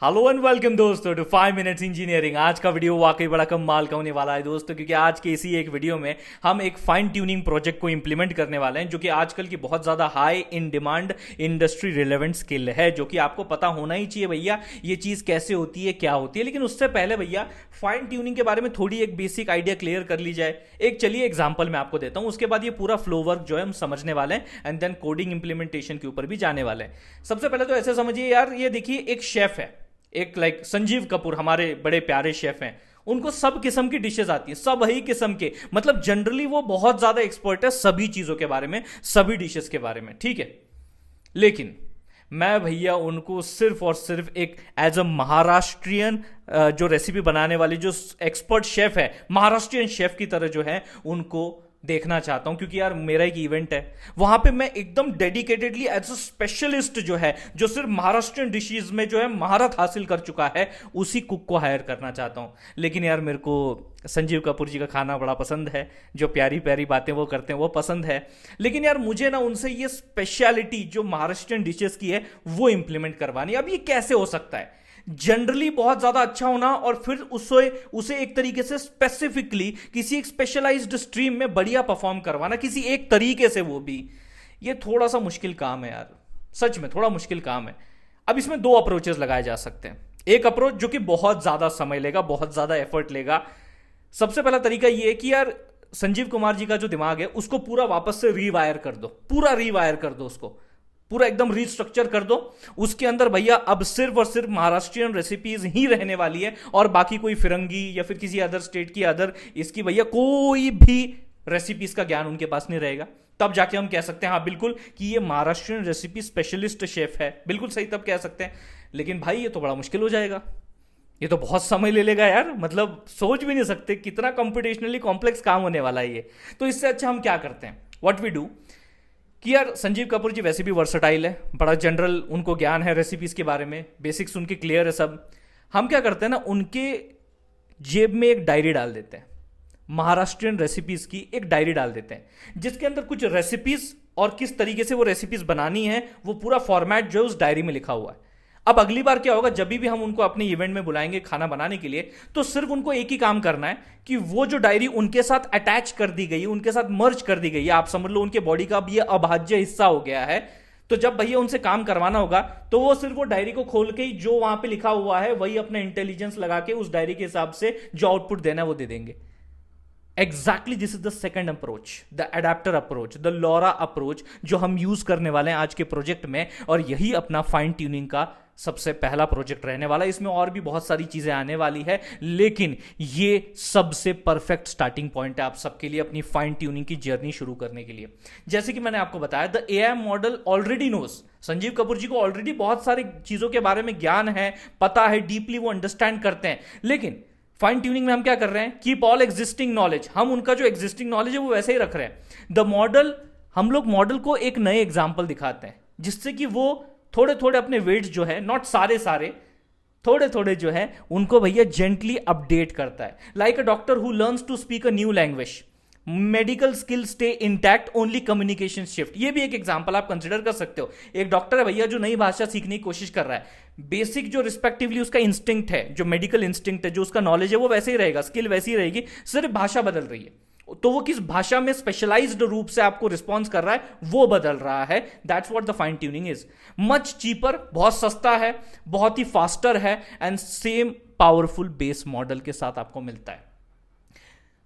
Hello and welcome दोस्तों to 5 minutes engineering. आज का वीडियो वाकई बड़ा कमाल का होने वाला है दोस्तों, क्योंकि आज के इसी एक वीडियो में हम एक फाइन ट्यूनिंग प्रोजेक्ट को इंप्लीमेंट करने वाले हैं, जो कि आजकल की बहुत ज़्यादा high in demand industry relevant skill है, जो कि आपको पता होना ही चाहिए भैया ये चीज़ कैसे होती है, क्या होती है। लेकिन उससे पहले भैया फाइन ट्यूनिंग के बारे में थोड़ी एक बेसिक आइडिया क्लियर कर ली जाए। एक चलिए एग्जाम्पल मैं आपको देता हूँ, उसके बाद ये पूरा फ्लो वर्क जो है हम समझने वाले हैं एंड देन कोडिंग इंप्लीमेंटेशन के ऊपर भी जाने वाले हैं। सबसे पहले तो ऐसे समझिए यार, ये देखिए एक शेफ है, एक संजीव कपूर, हमारे बड़े प्यारे शेफ हैं। उनको सब किस्म की डिशेस आती है, सब ही किस्म के, मतलब जनरली वो बहुत ज्यादा एक्सपर्ट है सभी चीजों के बारे में, सभी डिशेस के बारे में, ठीक है। लेकिन मैं भैया उनको सिर्फ और सिर्फ एक एज अ महाराष्ट्रियन जो रेसिपी बनाने वाली जो एक्सपर्ट शेफ है, महाराष्ट्रियन शेफ की तरह जो है उनको देखना चाहता हूं, क्योंकि यार मेरा एक इवेंट है, वहां पे मैं एकदम डेडिकेटेडली एज अ स्पेशलिस्ट जो है, जो सिर्फ महाराष्ट्रियन डिशेज में जो है महारत हासिल कर चुका है, उसी कुक को हायर करना चाहता हूं। लेकिन यार मेरे को संजीव कपूर जी का खाना बड़ा पसंद है, जो प्यारी प्यारी बातें वो करते हैं वो पसंद है। लेकिन यार मुझे ना उनसे ये स्पेशलिटी जो महाराष्ट्रियन डिशेस की है वो इंप्लीमेंट करवानी। अब ये कैसे हो सकता है? जनरली बहुत ज्यादा अच्छा होना और फिर उसे उसे एक तरीके से स्पेसिफिकली किसी एक स्पेशलाइज्ड स्ट्रीम में बढ़िया परफॉर्म करवाना, किसी एक तरीके से, वो भी ये थोड़ा सा मुश्किल काम है यार, सच में थोड़ा मुश्किल काम है। अब इसमें दो अप्रोचेस लगाए जा सकते हैं। एक अप्रोच जो कि बहुत ज्यादा समय लेगा, बहुत ज्यादा एफर्ट लेगा। सबसे पहला तरीका यह है कि यार संजीव कुमार जी का जो दिमाग है उसको पूरा वापस से रीवायर कर दो, पूरा रीवायर कर दो, उसको पूरा एकदम रीस्ट्रक्चर कर दो। उसके अंदर भैया अब सिर्फ और सिर्फ महाराष्ट्रियन रेसिपीज ही रहने वाली है, और बाकी कोई फिरंगी या फिर किसी अदर स्टेट की अदर इसकी भैया कोई भी रेसिपीज का ज्ञान उनके पास नहीं रहेगा। तब जाके हम कह सकते हैं हाँ बिल्कुल कि ये महाराष्ट्रियन रेसिपी स्पेशलिस्ट शेफ है, बिल्कुल सही, तब कह सकते हैं। लेकिन भाई ये तो बड़ा मुश्किल हो जाएगा, ये तो बहुत समय ले लेगा यार, मतलब सोच भी नहीं सकते कितना कंप्यूटेशनली कॉम्प्लेक्स काम होने वाला है ये। तो इससे अच्छा हम क्या करते हैं, व्हाट वी डू, कि यार संजीव कपूर जी वैसे भी वर्सटाइल है, बड़ा जनरल उनको ज्ञान है रेसिपीज के बारे में, बेसिक्स उनके क्लियर है सब। हम क्या करते हैं ना, उनके जेब में एक डायरी डाल देते हैं, महाराष्ट्रियन रेसिपीज की एक डायरी डाल देते हैं, जिसके अंदर कुछ रेसिपीज और किस तरीके से वो रेसिपीज बनानी है वो पूरा फॉर्मेट जो है उस डायरी में लिखा हुआ है। अब अगली बार क्या होगा, जब भी हम उनको अपने इवेंट में बुलाएंगे खाना बनाने के लिए, तो सिर्फ उनको एक ही काम करना है कि वो जो डायरी उनके साथ अटैच कर दी गई है, उनके साथ मर्ज कर दी गई है, आप समझ लो उनके बॉडी का अब ये अभाज्य हिस्सा हो गया है। तो जब भैया उनसे काम करवाना होगा तो वो सिर्फ वो डायरी को खोल के ही जो वहां पे लिखा हुआ है वही अपना इंटेलिजेंस लगा के उस डायरी के हिसाब से जो आउटपुट देना है वो दे देंगे। Exactly this is the second approach, the adapter approach, the Laura approach, जो हम यूज करने वाले हैं आज के प्रोजेक्ट में। और यही अपना फाइन ट्यूनिंग का सबसे पहला प्रोजेक्ट रहने वाला है। इसमें और भी बहुत सारी चीजें आने वाली है, लेकिन ये सबसे परफेक्ट स्टार्टिंग पॉइंट है आप सबके लिए अपनी फाइन ट्यूनिंग की जर्नी शुरू करने के लिए। जैसे कि मैंने आपको बताया, the AI model already knows, Sanjeev Kapoor ji को ऑलरेडी बहुत सारी चीजों के बारे में ज्ञान है, पता है, डीपली वो अंडरस्टैंड करते हैं। लेकिन फाइन ट्यूनिंग में हम क्या कर रहे हैं, कीप ऑल एग्जिस्टिंग नॉलेज, हम उनका जो एग्जिस्टिंग नॉलेज है वो वैसे ही रख रहे हैं। द मॉडल, हम लोग मॉडल को एक नए एग्जाम्पल दिखाते हैं, जिससे कि वो थोड़े थोड़े अपने वेट्स जो है, नॉट सारे सारे, थोड़े थोड़े जो है उनको भैया जेंटली अपडेट करता है। Like a doctor who learns to speak a new language, medical skill stay intact, only communication shift. ये भी एक एग्जांपल आप कंसिडर कर सकते हो। एक डॉक्टर है भैया जो नई भाषा सीखने की कोशिश कर रहा है, बेसिक जो रिस्पेक्टिवली उसका इंस्टिंक्ट है, जो मेडिकल इंस्टिंक्ट है, जो उसका नॉलेज है वो वैसे ही रहेगा, स्किल वैसी ही रहेगी, सिर्फ भाषा बदल रही है। तो वो किस भाषा में स्पेशलाइज्ड रूप से आपको रिस्पॉन्स कर रहा है वो बदल रहा है। That's what the fine tuning is. Much cheaper, बहुत सस्ता है, बहुत ही फास्टर है, and same powerful base model के साथ आपको मिलता है।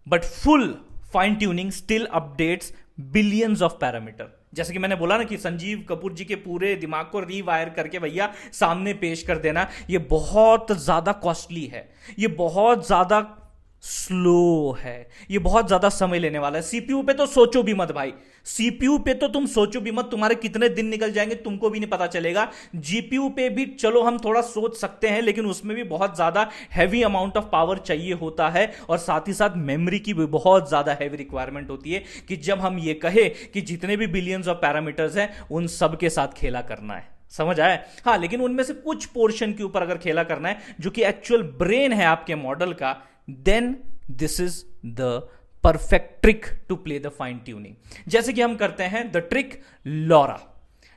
But full fine tuning still updates billions of parameter. जैसे कि मैंने बोला ना कि संजीव कपूर जी के पूरे दिमाग को रीवायर करके भैया सामने पेश कर देना, ये बहुत ज्यादा कॉस्टली है, ये बहुत ज्यादा स्लो है, ये बहुत ज्यादा समय लेने वाला है। सीपीयू पे तो सोचो भी मत भाई, सीपीयू पे तो तुम सोचो भी मत, तुम्हारे कितने दिन निकल जाएंगे तुमको भी नहीं पता चलेगा। जीपीयू पे भी चलो हम थोड़ा सोच सकते हैं, लेकिन उसमें भी बहुत ज्यादा हैवी अमाउंट ऑफ पावर चाहिए होता है, और साथ ही साथ मेमोरी की भी बहुत ज्यादा हैवी रिक्वायरमेंट होती है, कि जब हम ये कहे कि जितने भी बिलियंस ऑफ पैरामीटर्स हैं उन सब के साथ खेला करना है। समझ आया? हाँ, लेकिन उनमें से कुछ पोर्शन के ऊपर अगर खेला करना है जो कि एक्चुअल ब्रेन है आपके मॉडल का, then this is the perfect trick to play the fine tuning. जैसे कि हम करते हैं द ट्रिक लॉरा।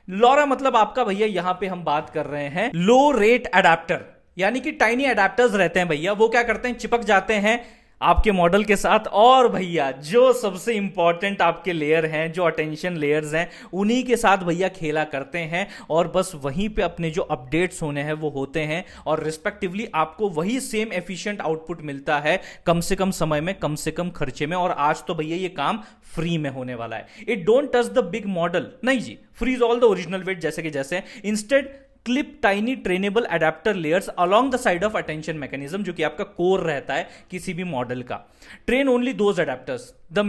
लॉरा मतलब आपका भैया यहां पे हम बात कर रहे हैं लो रेट अडेप्टर। यानी कि टाइनी अडेप्टर्स रहते हैं भैया, वो क्या करते हैं, चिपक जाते हैं आपके मॉडल के साथ। और भैया जो सबसे इंपॉर्टेंट आपके लेयर हैं, जो अटेंशन लेयर्स हैं, उन्हीं के साथ भैया खेला करते हैं और बस वहीं पे अपने जो अपडेट्स होने हैं वो होते हैं और रिस्पेक्टिवली आपको वही सेम एफिशिएंट आउटपुट मिलता है कम से कम समय में, कम से कम खर्चे में। और आज तो भैया ये काम फ्री में होने वाला है। It don't touch the big model, नहीं जी, freeze all the original weight जैसे कि जैसे। Instead clip tiny trainable adapter layers along the side of attention mechanism, जो कि आपका कोर रहता है किसी भी मॉडल का। Train only those adapters, the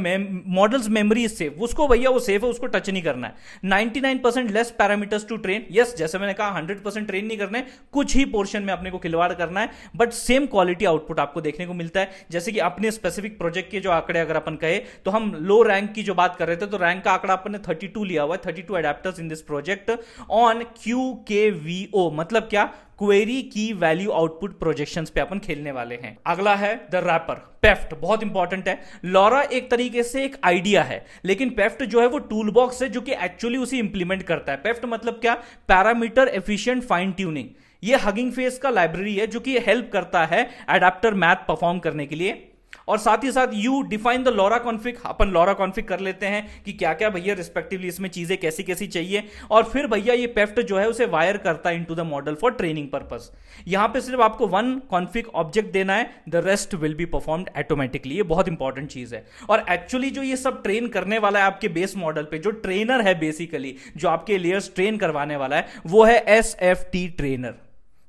models memory is safe, उसको भैया वो सेफ है, उसको टच नहीं करना है। 99% less parameters to train, yes जैसे मैंने कहा 100% ट्रेन नहीं करना है, कुछ ही पोर्शन में अपने को खिलवाड़ करना है, बट सेम क्वालिटी आउटपुट आपको देखने को मिलता है। जैसे कि अपने स्पेसिफिक प्रोजेक्ट के जो आंकड़े अगर अपन कहे तो हम लो रैंक की जो बात कर रहे थे, तो रैंक का आंकड़ा अपन ने 32 लिया हुआ है, 32 adapters in this project on QKVO, मतलब क्या, क्वेरी की वैल्यू आउटपुट प्रोजेक्शंस पे अपन खेलने वाले हैं। अगला है द रैपर पेफ्ट, बहुत इंपॉर्टेंट है। लॉरा एक तरीके से एक आइडिया है, लेकिन पेफ्ट जो है वो टूल बॉक्स है जो कि एक्चुअली उसे इंप्लीमेंट करता है। पेफ्ट मतलब क्या, पैरामीटर एफिशिएंट फाइन ट्यूनिंग। ये हगिंग फेस का लाइब्रेरी है जो कि हेल्प करता है एडाप्टर मैथ परफॉर्म करने के लिए। और साथ ही साथ you define the Laura config, upon Laura config कर लेते हैं कि क्या क्या भैया रिस्पेक्टिवली इसमें चीजें कैसी कैसी चाहिए। और फिर भैया ये पेफ्ट जो है उसे वायर करता है into the model for training purpose. यहां पे सिर्फ आपको वन कॉन्फिग ऑब्जेक्ट देना है, the rest will be performed automatically. ये बहुत इंपॉर्टेंट चीज है। और एक्चुअली जो ये सब ट्रेन करने वाला है आपके बेस मॉडल पे, जो ट्रेनर है बेसिकली, जो आपके लेयर्स ट्रेन करवाने वाला है, वो है SFT trainer,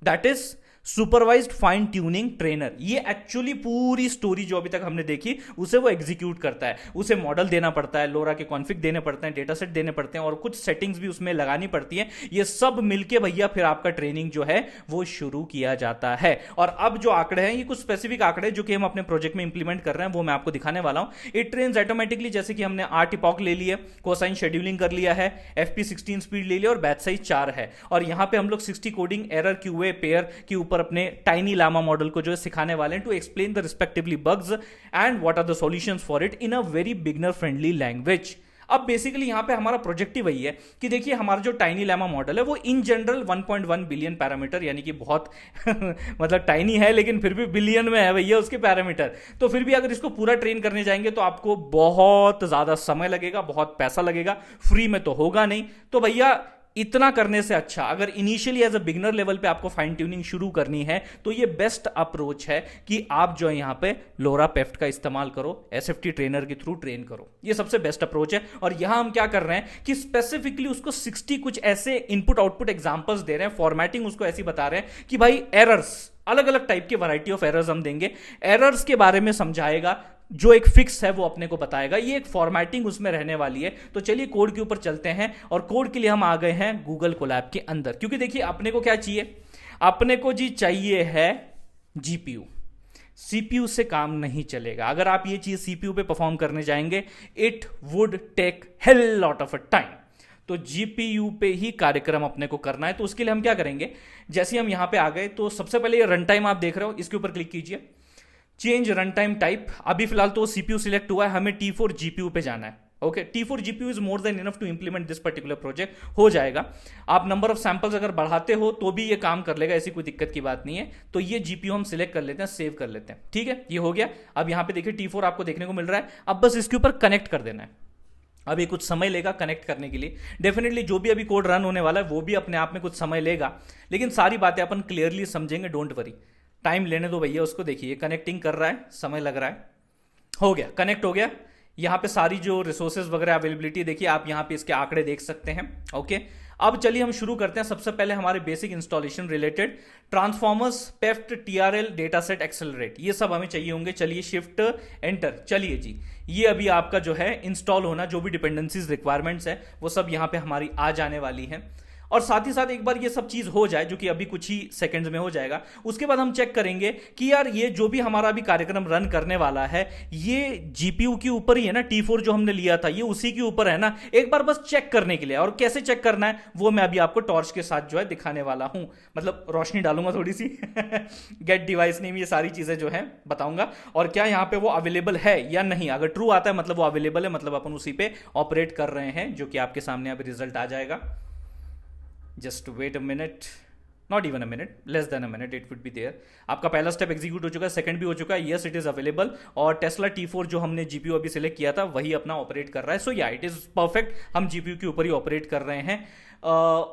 that is supervised fine tuning trainer. ये एक्चुअली पूरी स्टोरी जो अभी तक हमने देखी उसे वो एग्जीक्यूट करता है। उसे मॉडल देना पड़ता है, लोरा के कॉन्फिग देने पड़ते हैं, डेटा सेट देने पड़ते हैं और कुछ सेटिंग्स भी उसमें लगानी पड़ती है। ये सब मिलके भैया फिर आपका ट्रेनिंग जो है वो शुरू किया जाता है। और अब जो आंकड़े हैं, ये कुछ स्पेसिफिक आंकड़े जो कि हम अपने प्रोजेक्ट में इंप्लीमेंट कर रहे हैं, वो मैं आपको दिखाने वाला हूं। इट ट्रेन्स ऑटोमेटिकली, जैसे कि हमने 8 इपॉक ले लिए, कोसाइन शेड्यूलिंग कर लिया है, FP16 स्पीड ले लिया और बैच साइज 4 है। और यहां पे हम लोग 60 कोडिंग एरर QA पेयर के ऊपर अपने टाइनी लामा मॉडल को जो है सिखाने वाले हैं to explain the respectively bugs and what are the solutions for it in a very beginner friendly language. अब बेसिकली यहां पे हमारा प्रोजेक्ट ही वही है कि देखिए हमारा जो टाइनी लैमा मॉडल है वो इन जनरल 1.1 बिलियन पैरामीटर, यानी कि बहुत मतलब टाइनी है लेकिन फिर भी बिलियन में है भैया उसके पैरामीटर। तो फिर भी अगर इसको पूरा ट्रेन करने जाएंगे तो आपको बहुत ज्यादा समय लगेगा, बहुत पैसा लगेगा, फ्री में तो होगा नहीं। तो भैया इतना करने से अच्छा, अगर initially as a beginner level पे आपको फाइन ट्यूनिंग शुरू करनी है तो ये बेस्ट अप्रोच है कि आप जो है यहां पे लोरा पेफ्ट का इस्तेमाल करो, SFT ट्रेनर के थ्रू ट्रेन करो। ये सबसे बेस्ट अप्रोच है। और यहां हम क्या कर रहे हैं कि स्पेसिफिकली उसको 60 कुछ ऐसे इनपुट आउटपुट एग्जांपल्स दे रहे हैं, फॉर्मेटिंग उसको ऐसी बता रहे हैं कि भाई एरर्स, अलग अलग टाइप के वैरायटी ऑफ एरर्स हम देंगे, एरर्स के बारे में समझाएगा, जो एक फिक्स है वो अपने को बताएगा। ये एक फॉर्मेटिंग उसमें रहने वाली है। तो चलिए कोड के ऊपर चलते हैं और कोड के लिए हम आ गए हैं गूगल कोलैब के अंदर, क्योंकि देखिए अपने को क्या चाहिए, अपने को जी चाहिए है GPU। CPU से काम नहीं चलेगा। अगर आप ये चीज CPU पे परफॉर्म करने जाएंगे, it would take hell lot of a time. तो GPU पे ही कार्यक्रम अपने को करना है। तो उसके लिए हम क्या करेंगे, जैसे हम यहां पे आ गए तो सबसे पहले ये रन टाइम आप देख रहे हो, इसके ऊपर क्लिक कीजिए, चेंज रन टाइम टाइप। अभी फिलहाल तो CPU सिलेक्ट हुआ है, हमें T4 GPU पे जाना है। Okay, T4 GPU is more than enough to implement this particular project. हो जाएगा। आप नंबर ऑफ सैंपल्स अगर बढ़ाते हो तो भी ये काम कर लेगा, ऐसी कोई दिक्कत की बात नहीं है। तो ये GPU हम सिलेक्ट कर लेते हैं, सेव कर लेते हैं। ठीक है, ये हो गया। अब यहां पे देखिए T4 आपको देखने को मिल रहा है। अब बस इसके ऊपर कनेक्ट कर देना है। अभी कुछ समय लेगा कनेक्ट करने के लिए। डेफिनेटली जो भी अभी कोड रन होने वाला है वो भी अपने आप में कुछ समय लेगा, लेकिन सारी बातें अपन क्लियरली समझेंगे, डोंट वरी। टाइम लेने दो भैया उसको। देखिए कनेक्टिंग कर रहा है, समय लग रहा है। हो गया, कनेक्ट हो गया। यहाँ पे सारी जो रिसोर्सेज वगैरह अवेलेबिलिटी देखिए आप यहाँ पे इसके आंकड़े देख सकते हैं। ओके, अब चलिए हम शुरू करते हैं। सबसे पहले हमारे basic installation related transformers, PEFT, TRL, data set, accelerate, ये सब हमें चाहिए होंगे। चलिए शिफ्ट एंटर, चलिए जी, ये अभी आपका जो है इंस्टॉल होना, जो भी डिपेंडेंसीज रिक्वायरमेंट्स है वो सब यहाँ पे हमारी आ जाने वाली है। और साथ ही साथ एक बार ये सब चीज हो जाए, जो कि अभी कुछ ही सेकंड्स में हो जाएगा, उसके बाद हम चेक करेंगे कि यार ये जो भी हमारा अभी कार्यक्रम रन करने वाला है ये GPU के ऊपर ही है ना, T4 जो हमने लिया था ये उसी के ऊपर है ना। एक बार बस चेक करने के लिए, और कैसे चेक करना है वो मैं अभी आपको टॉर्च के साथ जो है दिखाने वाला हूं, मतलब रोशनी डालूंगा थोड़ी सी गेट डिवाइस नेम, ये सारी चीजें जो है बताऊंगा, और क्या यहाँ पे वो अवेलेबल है या नहीं। अगर ट्रू आता है मतलब वो अवेलेबल है, मतलब अपन उसी पे ऑपरेट कर रहे हैं, जो कि आपके सामने अभी रिजल्ट आ जाएगा। Just wait a minute. Not even a minute, less than a minute it would be there. आपका पहला स्टेप एग्जीक्यूट हो चुका है, सेकंड भी हो चुका है, यस इट इज अवेलेबल, और टेस्ला T4 जो हमने जीपीयू अभी सिलेक्ट किया था वही अपना ऑपरेट कर रहा है। सो या इट इज परफेक्ट, हम जीपीयू के ऊपर ही ऑपरेट कर रहे हैं।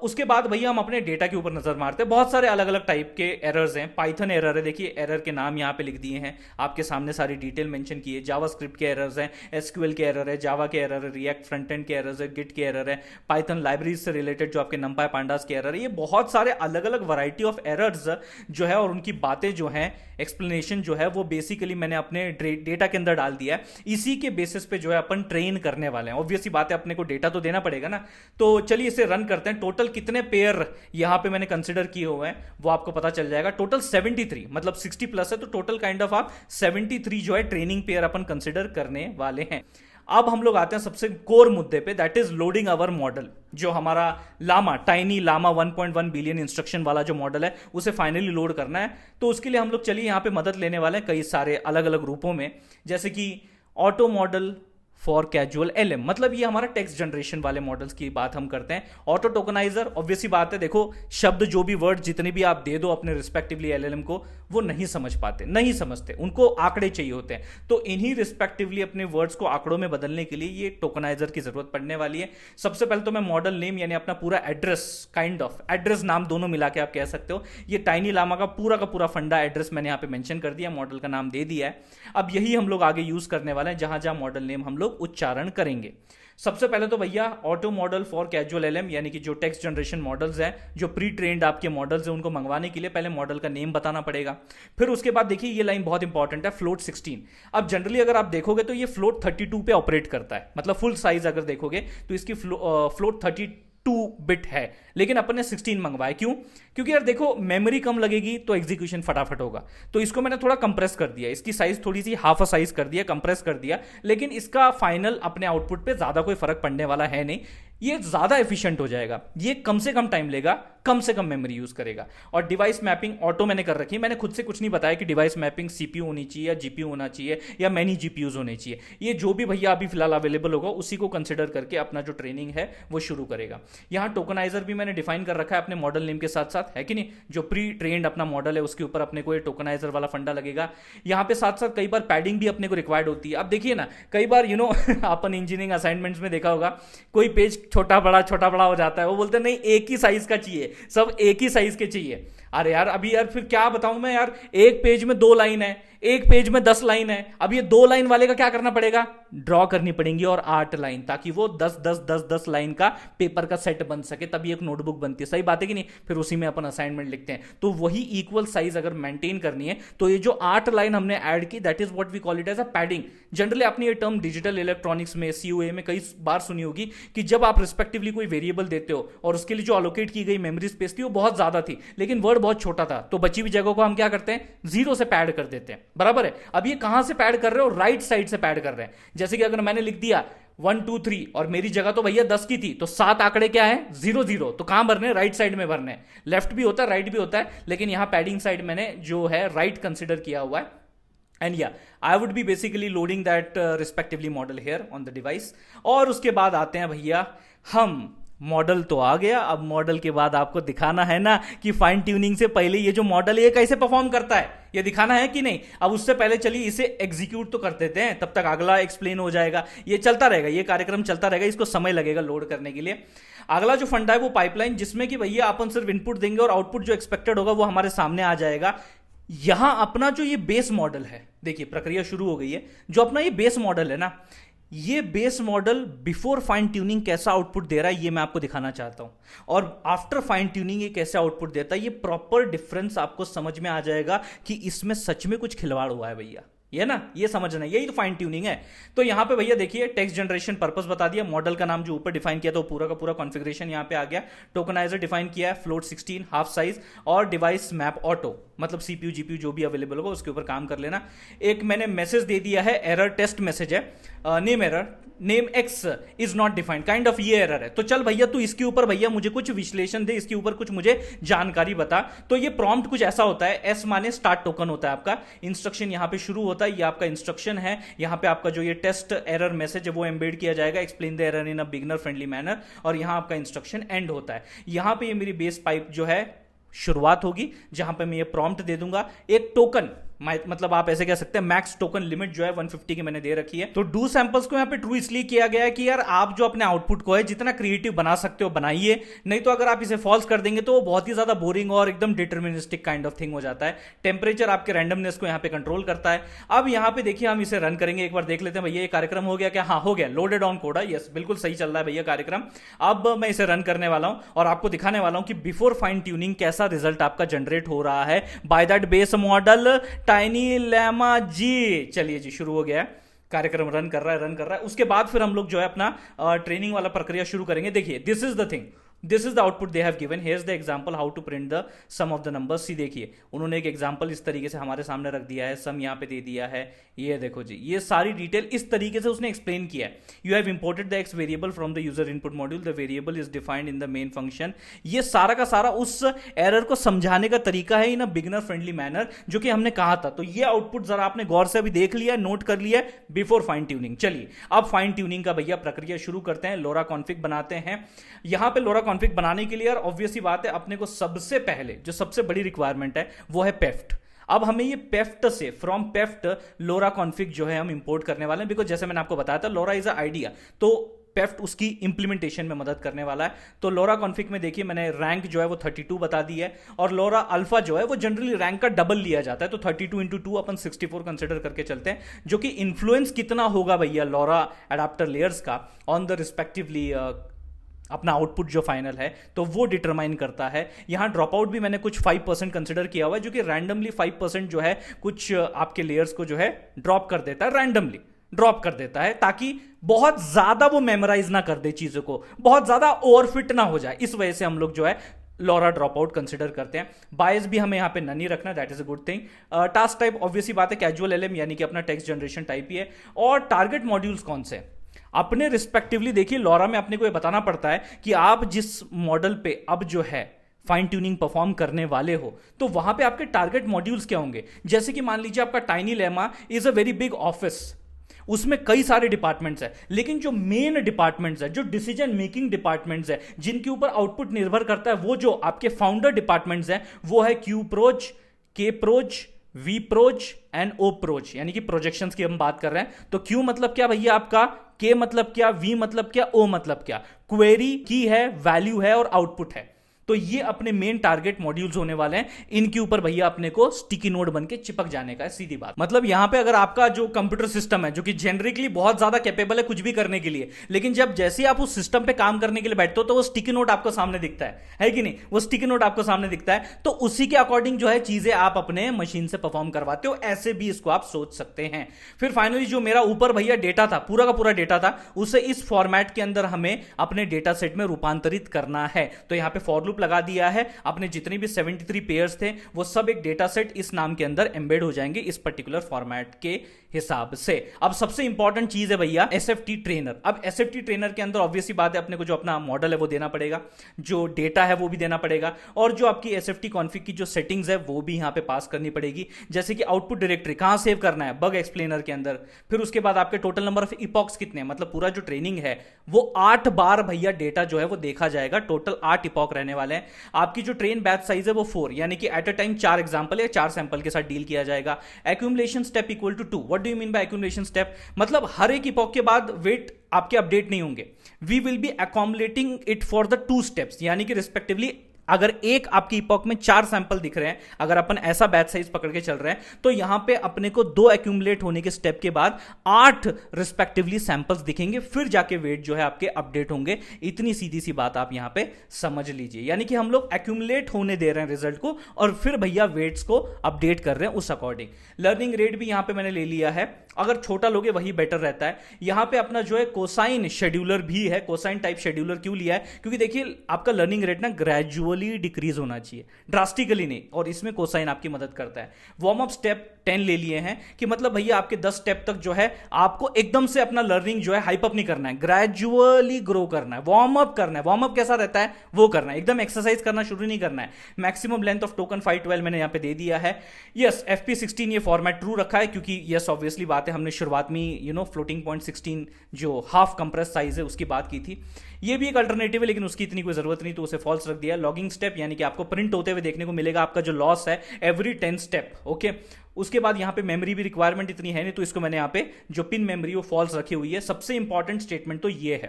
उसके बाद भैया हम अपने डेटा के ऊपर नजर मारते हैं। बहुत सारे अलग अलग टाइप के एरर्स हैं। पाइथन एरर है, देखिए एरर के नाम यहाँ पे लिख दिए हैं, आपके सामने सारी डिटेल मेंशन की है। जावास्क्रिप्ट के एरर्स हैं, एसक्यूएल के एरर है, जावा के एरर है, रिएक्ट फ्रंट एंड के एरर्स है, गिट के एरर है, पाइथन लाइब्रेरीज से रिलेटेड जो आपके नंपाई पांडास के एरर है। ये बहुत सारे अलग अलग वैरायटी ऑफ एरर्स जो है और उनकी बातें जो हैं, एक्सप्लेनेशन जो है वो बेसिकली मैंने अपने डेटा के अंदर डाल दिया है। इसी के बेसिस पे जो है अपन ट्रेन करने वाले हैं। ऑब्वियसली बात है, अपने को डेटा तो देना पड़ेगा ना। तो चलिए इसे रन करते हैं। टोटल कितने पेयर यहां पे मैंने कंसिडर किए हुए हैं वो आपको पता चल जाएगा। टोटल 73, मतलब 60 प्लस है, तो टोटल काइंड ऑफ आप 73 जो है ट्रेनिंग पेयर अपन कंसिडर करने वाले हैं। अब हम लोग आते हैं सबसे कोर मुद्दे पे, that is loading our model. जो हमारा Llama, tiny Llama 1.1 billion instruction वाला जो मॉडल है उसे फाइनली लोड करना है। तो उसके लिए हम लोग चलिए यहां पे मदद लेने वाले हैं कई सारे अलग अलग रूपों में, जैसे कि auto model for casual LM, मतलब ये हमारा टेक्स्ट जनरेशन वाले मॉडल्स की बात हम करते हैं। ऑटो टोकनाइजर, ऑब्वियसली बात है, देखो शब्द जो भी वर्ड जितने भी आप दे दो अपने रिस्पेक्टिवली LLM को, वो नहीं समझ पाते, नहीं समझते, उनको आंकड़े चाहिए होते हैं। तो इन्हीं रिस्पेक्टिवली अपने वर्ड्स को आंकड़ों में बदलने के लिए ये टोकनाइजर की जरूरत पड़ने वाली है। सबसे पहले तो मैं मॉडल नेम यानी अपना पूरा एड्रेस, काइंड ऑफ एड्रेस नाम दोनों मिला के आप कह सकते हो, ये टाइनी लामा का पूरा फंडा एड्रेस मैंने यहाँ पे मेंशन कर दिया, मॉडल का नाम दे दिया है। अब यही हम लोग आगे यूज करने वाले हैं, जहां जहां मॉडल नेम हम लोग उच्चारण करेंगे। सबसे पहले तो भैया auto model for casual LM, यानी कि जो टेक्स्ट जनरेशन मॉडल्स हैं, जो प्री ट्रेन्ड आपके मॉडल्स हैं, उनको मंगवाने के लिए पहले मॉडल का नेम बताना पड़ेगा। फिर उसके बाद देखिए ये लाइन बहुत इंपॉर्टेंट है, फ्लोट 16। अब जनरली अगर आप देखोगे तो ये फ्लोट 32 पे ऑपरेट करता है, मतलब फुल साइज अगर देखोगे तो इसकी फ्लोट 32 बिट है, लेकिन अपन ने 16 मंगवाया। क्यों? क्योंकि यार देखो मेमोरी कम लगेगी तो एग्जीक्यूशन फटाफट होगा। तो इसको मैंने थोड़ा कंप्रेस कर दिया, इसकी साइज थोड़ी सी हाफ साइज कर दिया, कंप्रेस कर दिया, लेकिन इसका फाइनल अपने आउटपुट पे ज्यादा कोई फर्क पड़ने वाला है नहीं। ये ज्यादा एफिशिएंट हो जाएगा, ये कम से कम टाइम लेगा, कम से कम मेमोरी यूज करेगा। और डिवाइस मैपिंग ऑटो मैंने कर रखी है, मैंने खुद से कुछ नहीं बताया कि डिवाइस मैपिंग CPU होनी चाहिए या GPU होना चाहिए या मैनी GPUs होने चाहिए। ये जो भी भैया अभी फिलहाल अवेलेबल होगा उसी को कंसिडर करके अपना जो ट्रेनिंग है वो शुरू करेगा। यहाँ टोकनाइजर भी मैंने डिफाइन कर रखा है अपने मॉडल नेम के साथ साथ, है कि नहीं? जो प्री ट्रेन्ड अपना मॉडल है उसके ऊपर अपने को ये टोकनाइजर वाला फंडा लगेगा। यहाँ पे साथ साथ कई बार पैडिंग भी अपने को रिक्वायर्ड होती है। अब देखिए ना, कई बार अपन इंजीनियरिंग असाइनमेंट्स में देखा होगा, कोई पेज छोटा बड़ा हो जाता है, वो बोलते हैं नहीं एक ही साइज का चाहिए, सब एक ही साइज के चाहिए। अरे यार अभी यार फिर क्या बताऊं मैं यार, एक पेज में 2 लाइन है, एक पेज में 10 लाइन है। अब ये 2 लाइन वाले का क्या करना पड़ेगा? ड्रॉ करनी पड़ेंगी और 8 लाइन, ताकि वो 10 लाइन का पेपर का सेट बन सके, तभी एक नोटबुक बनती है। सही बात है कि नहीं? फिर उसी में अपन असाइनमेंट लिखते हैं। तो वही इक्वल साइज अगर मेंटेन करनी है तो ये जो 8 लाइन हमने ऐड की, that is what we call it as a padding. Generally आपने ये टर्म डिजिटल इलेक्ट्रॉनिक्स में, COA में कई बार सुनी होगी कि जब आप रिस्पेक्टिवली कोई वेरिएबल देते हो और उसके लिए जो अलोकेट की गई मेमोरी स्पेस थी वो बहुत ज्यादा थी, लेकिन वर्ड बहुत छोटा था, तो बची हुई जगह को हम क्या करते हैं? 0 से पैड कर देते हैं। बराबर है? अब ये कहां से पैड कर रहे हो? राइट साइड से पैड कर रहे हैं। जैसे कि अगर मैंने लिख दिया 1 2 3 और मेरी जगह तो भैया 10 की थी, तो 7 आंकड़े क्या है? 0 0, तो कहां भरने हैं? राइट साइड में भरने हैं। लेफ्ट भी होता है, राइट भी होता है, लेकिन यहां पैडिंग साइड मैंने जो है राइट कंसिडर किया हुआ है। एंड या I would be basically loading that respectively model here on the device. और उसके बाद आते हैं भैया, हम मॉडल तो आ गया, अब मॉडल के बाद आपको दिखाना है ना कि फाइन ट्यूनिंग से पहले ये जो मॉडल है ये कैसे परफॉर्म करता है, ये दिखाना है कि नहीं। अब उससे पहले चलिए इसे एग्जीक्यूट तो कर देते हैं, तब तक अगला एक्सप्लेन हो जाएगा। ये चलता रहेगा, ये कार्यक्रम चलता रहेगा, इसको समय लगेगा लोड करने के लिए। अगला जो फंडा है वो पाइपलाइन, जिसमें कि भैया अपन सिर्फ इनपुट देंगे और आउटपुट जो एक्सपेक्टेड होगा वो हमारे सामने आ जाएगा। यहां अपना जो ये बेस मॉडल है, देखिए प्रक्रिया शुरू हो गई है। जो अपना ये बेस मॉडल है ना, ये base model before fine tuning कैसा आउटपुट दे रहा है ये मैं आपको दिखाना चाहता हूं, और आफ्टर फाइन ट्यूनिंग ये कैसे आउटपुट देता है, ये प्रॉपर डिफरेंस आपको समझ में आ जाएगा कि इसमें सच में कुछ खिलवाड़ हुआ है भैया। ये ना, ये समझना, यही तो फाइन ट्यूनिंग है। तो यहां पे भैया देखिए टेक्स्ट जनरेशन पर्पस बता दिया, मॉडल का नाम जो ऊपर डिफाइन किया तो पूरा का पूरा कॉन्फ़िगरेशन यहां पे आ गया। टोकनाइजर डिफाइन किया है, फ्लोट 16 हाफ साइज, और डिवाइस मैप ऑटो, मतलब CPU GPU जो भी अवेलेबल होगा उसके ऊपर काम कर लेना। एक मैंने मैसेज दे दिया है, एरर टेस्ट मैसेज है, name error, name X is not defined, kind of ये एरर है। तो चल भैया तू इसके ऊपर भैया मुझे कुछ विश्लेषण दे, इसके ऊपर कुछ मुझे जानकारी बता। तो ये प्रॉम्प्ट कुछ ऐसा होता है, S माने स्टार्ट टोकन होता है आपका, इंस्ट्रक्शन यहां पे शुरू होता है, ये आपका इंस्ट्रक्शन है। यहां पे आपका जो ये टेस्ट एरर मैसेज है वो एम्बेड किया जाएगा, explain the error in a beginner friendly manner, और यहां आपका इंस्ट्रक्शन एंड होता है। यहां पे ये मेरी बेस पाइप जो है शुरुआत होगी, जहां पे मैं ये प्रॉम्प्ट दे दूंगा। एक टोकन, मतलब आप ऐसे कह सकते हैं मैक्स टोकन लिमिट जो है 150 की मैंने दे रखी है। तो डू सैंपल्स को यहाँ पे ट्रू इसलिए किया गया है कि यार आप जो अपने आउटपुट को है जितना क्रिएटिव बना सकते हो बनाइए, नहीं तो अगर आप इसे फॉल्स कर देंगे तो वो बहुत ही ज्यादा बोरिंग और एकदम डिटर्मिनिस्टिक काइंड ऑफ थिंग हो जाता है। टेम्परेचर आपके रैंडमनेस को यहाँ पे कंट्रोल करता है। अब यहाँ पे देखिए हम इसे रन करेंगे, एक बार देख लेते हैं भैया ये कार्यक्रम हो गया क्या? हाँ हो गया, लोडेड ऑन कोड है, यस बिल्कुल सही चल रहा है भैया कार्यक्रम। अब मैं इसे रन करने वाला हूं और आपको दिखाने वाला हूं कि बिफोर फाइन ट्यूनिंग कैसा रिजल्ट आपका जनरेट हो रहा है by that base model tiny llama ji. चलिए जी, शुरू हो गया, कार्यक्रम रन कर रहा है। उसके बाद फिर हम लोग जो है अपना ट्रेनिंग वाला प्रक्रिया शुरू करेंगे। देखिए this is the thing, this is the output they have given, here is the example how to print the sum of the numbers. See देखिए उन्होंने एक एग्जांपल इस तरीके से हमारे सामने रख दिया है, सम यहाँ पे दे दिया है, ये देखो जी, ये सारी डिटेल इस तरीके से उसने एक्सप्लेन किया है। You have imported the x variable from the user input module, the variable is defined in the main function. ये सारा का सारा उस एरर को समझाने का तरीका है इन अ बिगिनर फ्रेंडली मैनर, जो कि हमने कहा था। तो ये आउटपुट जरा आपने गौर से अभी देख लिया, नोट कर लिया बिफोर फाइन ट्यूनिंग। चलिए अब फाइन ट्यूनिंग का भैया प्रक्रिया शुरू करते हैं, लोरा कॉन्फिग बनाते हैं। यहां पे लोरा कॉन्फिग बनाने के लिए ऑब्वियस ही बात है अपने को सबसे पहले जो सबसे बड़ी रिक्वायरमेंट है वो है पेफ्ट। अब हमें ये पेफ्ट से फ्रॉम पेफ्ट लोरा कॉन्फिग जो है हम इंपोर्ट करने वाले हैं, बिकॉज जैसे मैंने आपको बताया था लोरा इज अ आइडिया, तो पेफ्ट उसकी इंप्लीमेंटेशन में मदद करने वाला है। तो लोरा कॉन्फिग में देखिए मैंने रैंक जो है वो 32 बता दी है, और लोरा अल्फा जो है वो जनरली रैंक का डबल लिया जाता है, तो 32 इंटू 2 अपन 64 कंसिडर करके चलते हैं, जो कि इन्फ्लुएंस कितना होगा भैया लोरा एडाप्टर लेयर्स का ऑन द रिस्पेक्टिवली अपना आउटपुट जो फाइनल है, तो वो डिटरमाइन करता है। यहां ड्रॉप आउट भी मैंने कुछ 5% कंसिडर किया हुआ है, जो कि रैंडमली 5% जो है कुछ आपके लेयर्स को जो है ड्रॉप कर देता है, रैंडमली ड्रॉप कर देता है, ताकि बहुत ज्यादा वो मेमोराइज ना कर दे चीजों को, बहुत ज्यादा ओवरफिट ना हो जाए। इस वजह से हम लोग जो है लोरा ड्रॉप आउट कंसिडर करते हैं। बायस भी हमें यहां पे नन ही रखना, that is a good thing. Task type obviously बात है कैजुअल एलएम, यानी कि अपना टेक्स्ट जनरेशन टाइप ही है। और टारगेट मॉड्यूल्स कौन से अपने रिस्पेक्टिवली देखिए लोरा में अपने को ये बताना पड़ता है कि आप जिस मॉडल पे अब जो है फाइन ट्यूनिंग परफॉर्म करने वाले हो, तो वहां पे आपके टारगेट मॉड्यूल्स क्या होंगे। जैसे कि मान लीजिए आपका tiny lemma is a very big office, उसमें कई सारे डिपार्टमेंट्स हैं, लेकिन जो मेन डिपार्टमेंट्स है, जो डिसीजन मेकिंग डिपार्टमेंट्स है, जिनके ऊपर आउटपुट निर्भर करता है, वो जो आपके फाउंडर डिपार्टमेंट्स हैं, वो है Q proj, K proj, V proj and O proj, यानी कि प्रोजेक्शंस की हम बात कर रहे हैं। तो क्यू मतलब क्या भैया आपका, के मतलब क्या, वी मतलब क्या, ओ मतलब क्या, क्वेरी की है, वैल्यू है और आउटपुट है। तो ये अपने मेन टारगेट मॉड्यूल्स होने वाले हैं, इनके ऊपर भैया अपने को स्टिकी नोट बन के चिपक जाने का है, सीधी बात। मतलब यहां पे अगर आपका जो कंप्यूटर सिस्टम है, जो कि जेनरिकली बहुत ज्यादा कैपेबल है कुछ भी करने के लिए, लेकिन जब जैसे आप उस सिस्टम पे काम करने के लिए बैठते हो तो वो स्टिकी नोट आपको सामने दिखता है कि नहीं, वो स्टिकी नोट आपको सामने दिखता है, तो उसी के अकॉर्डिंग जो है चीजें आप अपने मशीन से परफॉर्म करवाते हो, ऐसे भी इसको आप सोच सकते हैं। फिर फाइनली जो मेरा ऊपर भैया डेटा था, पूरा का पूरा डेटा था, उसे इस फॉर्मेट के अंदर हमें अपने डेटा सेट में रूपांतरित करना है। तो यहां पे फॉर लूप लगा दिया है, अपने जितने भी 73 पेयर्स थे वो सब एक डेटा सेट इस नाम के अंदर एम्बेड हो जाएंगे इस पर्टिकुलर फॉर्मेट के हिसाब से। अब सबसे इंपॉर्टेंट चीज है भैया एसएफटी ट्रेनर। अब एसएफटी ट्रेनर के अंदर ऑब्वियसली बात है अपने को जो अपना मॉडल है वो देना पड़ेगा, जो डेटा है वो भी देना पड़ेगा, और जो आपकी एसएफटी कॉन्फ़िग की जो सेटिंग्स है वो भी यहां पे पास करनी पड़ेगी। जैसे कि आउटपुट डायरेक्टरी कहां सेव करना है, बग एक्सप्लेनर के अंदर। फिर उसके बाद आपके टोटल नंबर ऑफ इपॉक्स कितने हैं, मतलब पूरा जो ट्रेनिंग है वो 8 बार भैया डेटा जो है वो देखा जाएगा, टोटल 8 इपॉक रहने वाले हैं। आपकी जो ट्रेन बैच साइज है वो 4, यानी कि एट अ टाइम 4 एग्जांपल या 4 सैंपल के साथ डील किया जाएगा। Accumulation step equal to 2। What do you mean by accumulation step, मतलब हर एक इपॉक के बाद वेट आपके अपडेट नहीं होंगे, we will be accumulating it for the 2 steps, यानी कि रिस्पेक्टिवली अगर एक आपकी इपॉक में 4 सैंपल दिख रहे हैं, अगर अपन ऐसा बैच साइज पकड़ के चल रहे हैं, तो यहां पे अपने को 2 एक्यूमुलेट होने के स्टेप के बाद 8 रिस्पेक्टिवली सैंपल्स दिखेंगे, फिर जाके वेट जो है आपके अपडेट होंगे। इतनी सीधी सी बात आप यहां पे समझ लीजिए, यानी कि हम लोग एक्यूमुलेट होने दे रहे हैं रिजल्ट को, और फिर भैया वेट्स को अपडेट कर रहे हैं उस अकॉर्डिंग। लर्निंग रेट भी यहां पे मैंने ले लिया है, अगर छोटा लोगे वही बेटर रहता है। यहां पे अपना जो है कोसाइन शेड्यूलर भी है, कोसाइन टाइप शेड्यूलर क्यों लिया है, क्योंकि देखिए आपका लर्निंग रेट ना ग्रेजुअली डिक्रीज होना चाहिए, ड्रास्टिकली नहीं, और इसमें कोसाइन आपकी मदद करता है। वार्म अप स्टेप 10 ले लिए हैं, कि मतलब भैया आपके 10 स्टेप तक जो है आपको एकदम से अपना लर्निंग जो है हाइप अप नहीं करना है, ग्रेजुअली ग्रो करना है, वार्म अप करना है। वार्म अप कैसा रहता है वो करना है, एकदम एक्सरसाइज करना शुरू नहीं करना है। मैक्सिमम लेंथ ऑफ टोकन 512 मैंने यहां पे दे दिया है। यस FP16 ये फॉर्मेट ट्रू रखा है, क्योंकि यस ऑब्वियसली बात है हमने शुरुआत में फ्लोटिंग पॉइंट 16 जो हाफ कंप्रेस साइज है उसकी बात की थी। ये भी एक अल्टरनेटिव है, लेकिन उसकी इतनी कोई जरूरत नहीं, तो उसे फॉल्स रख दिया। लॉगिंग स्टेप यानी कि आपको प्रिंट होते हुए देखने को मिलेगा आपका जो लॉस है एवरी 10 स्टेप। ओके, उसके बाद यहां पे मेमोरी भी रिक्वायरमेंट इतनी है नहीं, तो इसको मैंने यहां पे जो पिन मेमोरी वो फॉल्स रखी हुई है। सबसे इंपॉर्टेंट स्टेटमेंट तो ये है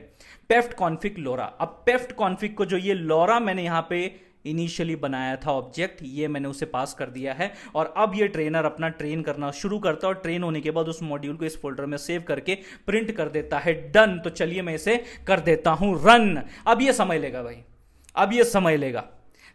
पेफ्ट कॉन्फिग लोरा। अब पेफ्ट कॉन्फिग को जो ये लोरा मैंने यहां पे इनिशियली बनाया था ऑब्जेक्ट, ये मैंने उसे पास कर दिया है, और अब ये ट्रेनर अपना ट्रेन करना शुरू करता है, और ट्रेन होने के बाद उस मॉड्यूल को इस फोल्डर में सेव करके प्रिंट कर देता है। डन। तो चलिए मैं इसे कर देता हूं रन। अब ये समय लेगा भाई, अब ये समय लेगा।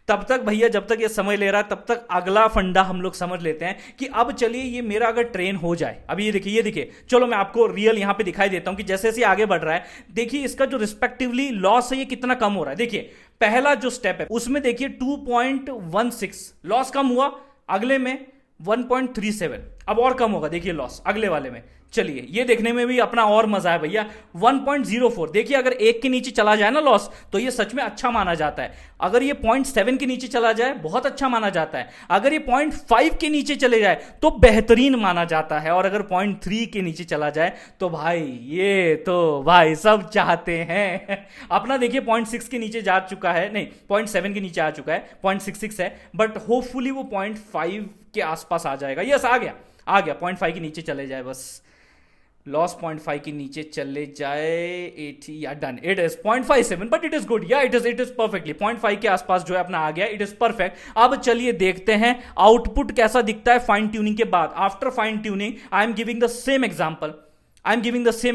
तब तक भैया, जब तक ये समय ले रहा है तब तक अगला फंडा हम लोग समझ लेते हैं कि अब चलिए ये मेरा अगर ट्रेन हो जाए, अब ये देखिए, ये देखिए, चलो मैं आपको रियल यहां पे दिखाई देता हूं कि जैसे जैसे आगे बढ़ रहा है, देखिए इसका जो रिस्पेक्टिवली लॉस है ये कितना कम हो रहा है। देखिए पहला जो स्टेप है उसमें देखिए 2.16 लॉस कम हुआ, अगले में 1.37, अब और कम होगा देखिए लॉस अगले वाले में। चलिए ये देखने में भी अपना और मजा है भैया। 1.04 देखिए, अगर एक के नीचे चला जाए ना लॉस तो ये सच में अच्छा माना जाता है। अगर ये 0.7 के नीचे चला जाए बहुत अच्छा माना जाता है। अगर ये 0.5 के नीचे चले जाए तो बेहतरीन माना जाता है, और अगर 0.3 के नीचे चला जाए तो भाई ये तो भाई सब चाहते हैं। अपना देखिए 0.6 के नीचे जा चुका है, नहीं 0.7 के नीचे आ चुका है, 0.66 है, बट होपफुली वो 0.5 के आसपास आ जाएगा। यस आ गया, आ गया, 0.5 के नीचे चले जाए बस, लॉस 0.5 के नीचे चले जाए 80 या done. It is 0.57 but it is good, या इट इज परफेक्टली 0.5 के आसपास जो है अपना आ गया, इट इज परफेक्ट। अब चलिए देखते हैं आउटपुट कैसा दिखता है फाइन ट्यूनिंग के बाद। After fine tuning I am giving the same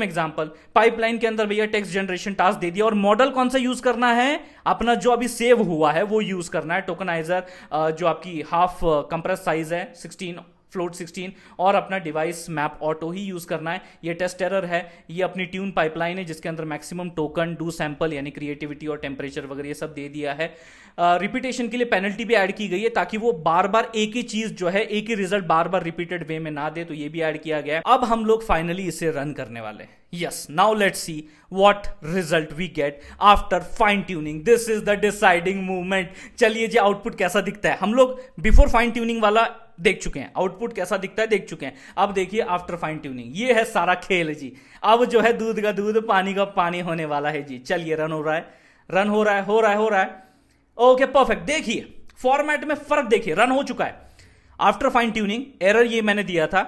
example, pipeline के अंदर भैया टेक्स्ट जनरेशन टास्क दे दिया, और मॉडल कौन सा यूज करना है, अपना जो अभी सेव हुआ है वो यूज करना है। टोकनाइजर जो आपकी हाफ कंप्रेस साइज है 16 फ्लोट 16, और अपना डिवाइस मैप ऑटो ही यूज करना है। ये टेस्ट एरर है, ये अपनी ट्यून पाइपलाइन है जिसके अंदर मैक्सिमम टोकन, डू सैंपल यानी क्रिएटिविटी और टेम्परेचर वगैरह ये सब दे दिया है। रिपीटेशन के लिए पेनल्टी भी ऐड की गई है ताकि वो बार बार एक ही चीज जो है, एक ही रिजल्ट बार बार रिपीटेड वे में ना दे, तो ये भी ऐड किया गया है। अब हम लोग फाइनली इसे रन करने वाले हैं। Yes, now let's see what result we get after fine tuning. This is the deciding movement. चलिए जी आउटपुट कैसा दिखता है, हम लोग बिफोर फाइन ट्यूनिंग वाला देख चुके हैं, आउटपुट कैसा दिखता है देख चुके हैं। अब देखिए आफ्टर फाइन ट्यूनिंग, ये है सारा खेल जी। अब जो है दूध का दूध पानी का पानी होने वाला है जी। चलिए रन हो रहा है, रन हो रहा है। Okay perfect. देखिए फॉर्मेट में फर्क देखिए, रन हो चुका है। आफ्टर फाइन ट्यूनिंग एरर ये मैंने दिया था,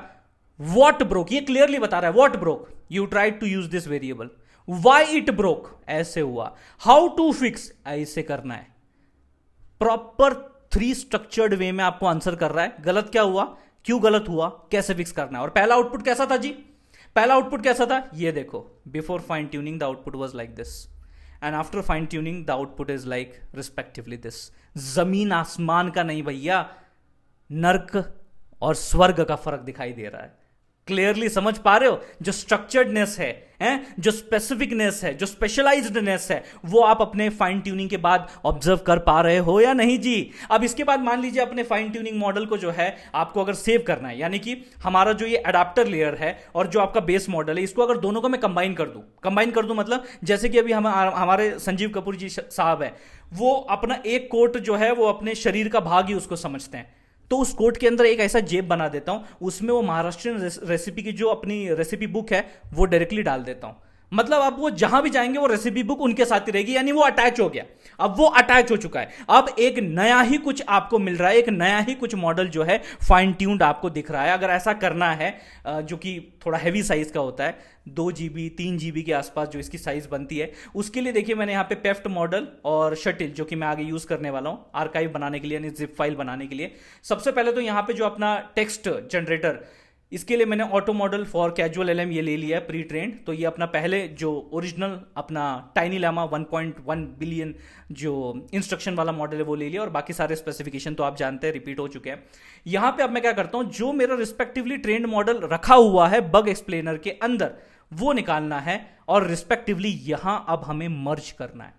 व्हाट ब्रोक, ये क्लियरली बता रहा है what broke, you tried to use this variable, why it broke ऐसे हुआ, हाउ टू फिक्स ऐसे करना है। प्रॉपर 3 स्ट्रक्चर्ड वे में आपको आंसर कर रहा है, गलत क्या हुआ, क्यों गलत हुआ, कैसे फिक्स करना है। और पहला आउटपुट कैसा था जी, पहला आउटपुट कैसा था, ये देखो, before fine tuning the output was like this, and after fine tuning the output is like respectively this. जमीन आसमान का नहीं भैया, नर्क और स्वर्ग का फर्क दिखाई दे रहा है। क्लियरली समझ पा रहे हो, जो स्ट्रक्चर्डनेस है, जो स्पेसिफिकनेस है, जो स्पेशलाइज्डनेस है, वो आप अपने फाइन ट्यूनिंग के बाद ऑब्जर्व कर पा रहे हो या नहीं जी। अब इसके बाद मान लीजिए अपने फाइन ट्यूनिंग मॉडल को जो है आपको अगर सेव करना है, यानी कि हमारा जो ये अडाप्टर लेयर है और जो आपका बेस मॉडल है, इसको अगर दोनों को मैं कंबाइन कर दूं मतलब जैसे कि अभी हमारे संजीव कपूर जी साहब है, वो अपना एक कोट जो है वो अपने शरीर का भाग ही उसको समझते हैं, तो उस कोट के अंदर एक ऐसा जेब बना देता हूं, उसमें वो महाराष्ट्रियन रेसिपी की जो अपनी रेसिपी बुक है वो डायरेक्टली डाल देता हूं। मतलब अब वो जहां भी जाएंगे वो रेसिपी बुक उनके साथ ही रहेगी, यानी वो अटैच हो गया। अब वो अटैच हो चुका है, अब एक नया ही कुछ आपको मिल रहा है, एक नया ही कुछ मॉडल जो है फाइन ट्यून्ड आपको दिख रहा है। अगर ऐसा करना है जो कि थोड़ा हैवी साइज का होता है, 2 GB 3 GB के आसपास जो इसकी साइज बनती है, उसके लिए देखिए मैंने यहाँ पे पेफ्ट मॉडल और शटिल जो कि मैं आगे यूज करने वाला हूँ आर्काइव बनाने के लिए, यानी जिप फाइल बनाने के लिए। सबसे पहले तो यहाँ पे जो अपना टेक्स्ट जनरेटर, इसके लिए मैंने auto model for casual LM ये ले लिया है प्री ट्रेंड। तो ये अपना पहले जो ओरिजिनल अपना टाइनी लामा 1.1 बिलियन जो इंस्ट्रक्शन वाला मॉडल है वो ले लिया, और बाकी सारे स्पेसिफिकेशन तो आप जानते हैं रिपीट हो चुके हैं। यहां पे अब मैं क्या करता हूं, जो मेरा रिस्पेक्टिवली ट्रेंड मॉडल रखा हुआ है बग एक्सप्लेनर के अंदर वो निकालना है, और रिस्पेक्टिवली यहां अब हमें मर्ज करना है।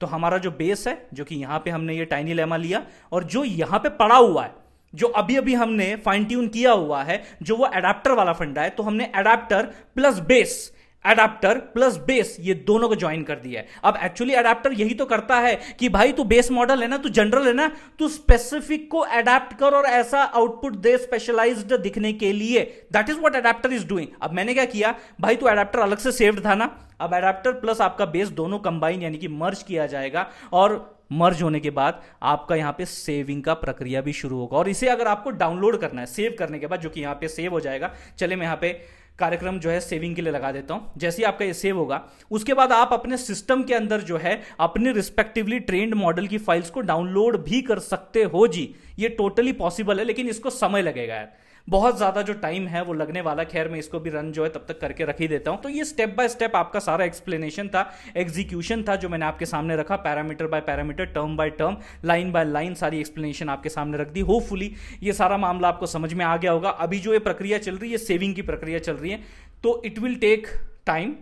तो हमारा जो बेस है, जो कि यहां पे हमने ये टाइनी लामा लिया, और जो यहां पे पड़ा हुआ है, जो अभी अभी हमने फाइन ट्यून किया हुआ है, जो वो एडाप्टर वाला फंडा है, तो हमने adapter plus base adapter plus base ये दोनों को ज्वाइन कर दिया है। अब एक्चुअली एडाप्टर यही तो करता है कि भाई तू बेस मॉडल है ना, तू जनरल है ना, तू स्पेसिफिक को एडाप्ट कर और ऐसा आउटपुट दे स्पेशलाइज्ड दिखने के लिए। That is what adapter is doing. अब मैंने क्या किया भाई, तू एडाप्टर अलग से सेव्ड था ना, अब एडाप्टर प्लस आपका बेस दोनों कंबाइन यानी कि मर्ज किया जाएगा, और मर्ज होने के बाद आपका यहां पे सेविंग का प्रक्रिया भी शुरू होगा। और इसे अगर आपको डाउनलोड करना है सेव करने के बाद, जो कि यहां पे सेव हो जाएगा, चले मैं यहां पे कार्यक्रम जो है सेविंग के लिए लगा देता हूं। जैसे ही आपका ये सेव होगा उसके बाद आप अपने सिस्टम के अंदर जो है अपने रिस्पेक्टिवली ट्रेंड मॉडल की फाइल्स को डाउनलोड भी कर सकते हो जी। ये टोटली पॉसिबल है, लेकिन इसको समय लगेगा यार, बहुत ज्यादा जो टाइम है वो लगने वाला। खैर मैं इसको भी रन जो है तब तक करके रख ही देता हूं। तो ये स्टेप बाय स्टेप आपका सारा एक्सप्लेनेशन था, एग्जीक्यूशन था जो मैंने आपके सामने रखा, parameter by parameter, term by term, line by line सारी एक्सप्लेनेशन आपके सामने रख दी। होपफुली ये सारा मामला आपको समझ में आ गया होगा। अभी जो ये प्रक्रिया चल रही है, सेविंग की प्रक्रिया चल रही है, तो इट विल टेक टाइम,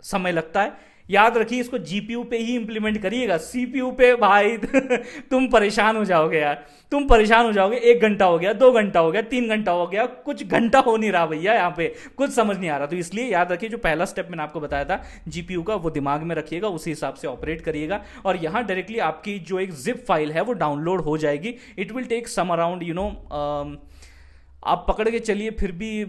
समय लगता है। याद रखिए इसको जीपीयू पे ही इंप्लीमेंट करिएगा, सीपीयू पे भाई तुम परेशान हो जाओगे यार, तुम परेशान हो जाओगे। 1 घंटा हो गया, 2 घंटा हो गया, 3 घंटा हो गया, कुछ घंटा हो नहीं रहा भैया, यहाँ पे कुछ समझ नहीं आ रहा। तो इसलिए याद रखिए जो पहला स्टेप मैंने आपको बताया था जीपीयू का, वो दिमाग में रखिएगा, उसी हिसाब से ऑपरेट करिएगा। और यहाँ डायरेक्टली आपकी जो एक जिप फाइल है वो डाउनलोड हो जाएगी। It will take some around आप पकड़ के चलिए फिर भी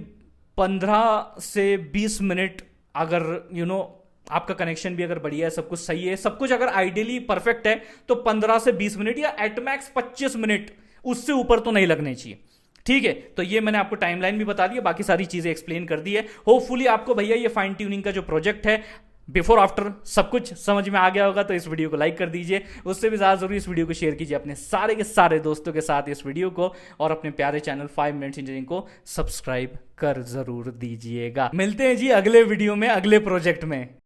15 से 20 मिनट, अगर आपका कनेक्शन भी अगर बढ़िया है, सब कुछ सही है, सब कुछ अगर आइडियली परफेक्ट है, तो 15 से 20 मिनट या एटमैक्स 25 मिनट, उससे ऊपर तो नहीं लगने चाहिए। ठीक है, तो ये मैंने आपको टाइमलाइन भी बता दी, बाकी सारी चीजें एक्सप्लेन कर दी है। होपफुली आपको भैया ये फाइन ट्यूनिंग का जो प्रोजेक्ट है, बिफोर आफ्टर सब कुछ समझ में आ गया होगा। तो इस वीडियो को लाइक कर दीजिए, उससे भी ज़्यादा जरूरी इस वीडियो को शेयर कीजिए अपने सारे के सारे दोस्तों के साथ इस वीडियो को, और अपने प्यारे चैनल 5 मिनट्स इंजीनियरिंग को सब्सक्राइब कर जरूर दीजिएगा। मिलते हैं जी अगले वीडियो में, अगले प्रोजेक्ट में।